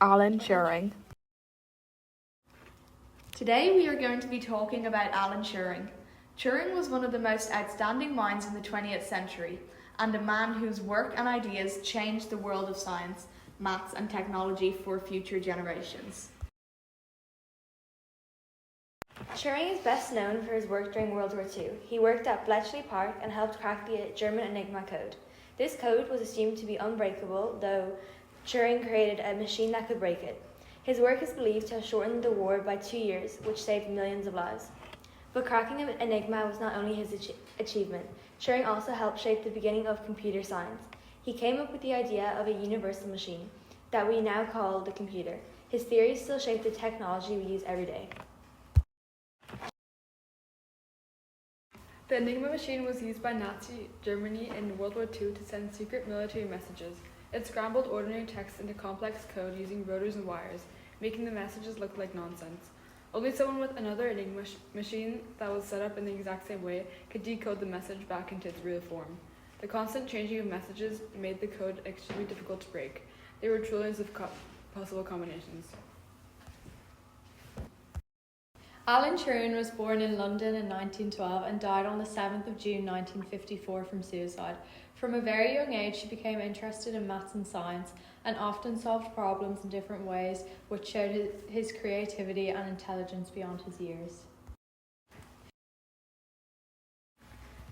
Alan Turing. Today we are going to be talking about Alan Turing. Turing was one of the most outstanding minds in the 20th century and a man whose work and ideas changed the world of science, maths and technology for future generations. Turing is best known for his work during World War II. He worked at Bletchley Park and helped crack the German Enigma code. This code was assumed to be unbreakable, though Turing created a machine that could break it. His work is believed to have shortened the war by 2 years, which saved millions of lives. But cracking an Enigma was not only his achievement. Turing also helped shape the beginning of computer science. He came up with the idea of a universal machine that we now call the computer. His theories still shape the technology we use every day. The Enigma machine was used by Nazi Germany in World War II to send secret military messages. It scrambled ordinary text into complex code using rotors and wires, making the messages look like nonsense. Only someone with another Enigma machine that was set up in the exact same way could decode the message back into its real form. The constant changing of messages made the code extremely difficult to break. There were trillions of possible combinations. Alan Turing was born in London in 1912 and died on the 7th of June 1954 from suicide. From a very young age, he became interested in maths and science and often solved problems in different ways, which showed his creativity and intelligence beyond his years.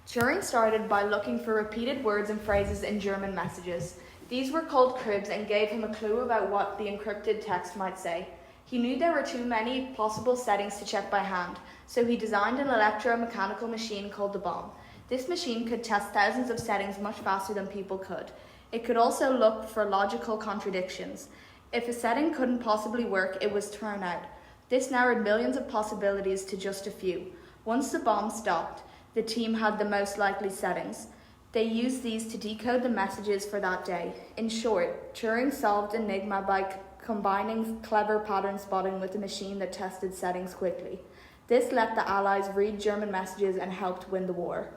Turing started by looking for repeated words and phrases in German messages. These were called cribs and gave him a clue about what the encrypted text might say. He knew there were too many possible settings to check by hand, so he designed an electromechanical machine called the bomb. This machine could test thousands of settings much faster than people could. It could also look for logical contradictions. If a setting couldn't possibly work, it was thrown out. This narrowed millions of possibilities to just a few. Once the bomb stopped, the team had the most likely settings. They used these to decode the messages for that day. In short, Turing solved Enigma by combining clever pattern spotting with a machine that tested settings quickly. This let the Allies read German messages and helped win the war.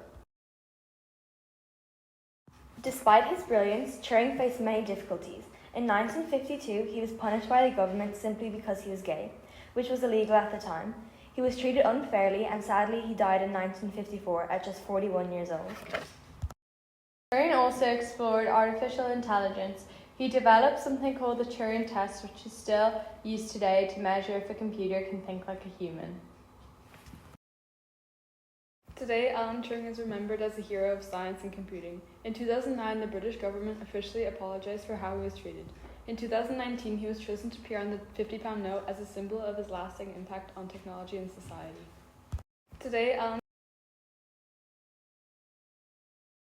Despite his brilliance, Turing faced many difficulties. In 1952, he was punished by the government simply because he was gay, which was illegal at the time. He was treated unfairly and sadly he died in 1954 at just 41 years old. Turing also explored artificial intelligence. He developed something called the Turing test, which is still used today to measure if a computer can think like a human. Today, Alan Turing is remembered as a hero of science and computing. In 2009, the British government officially apologized for how he was treated. In 2019, he was chosen to appear on the £50 note as a symbol of his lasting impact on technology and society. Today, Alan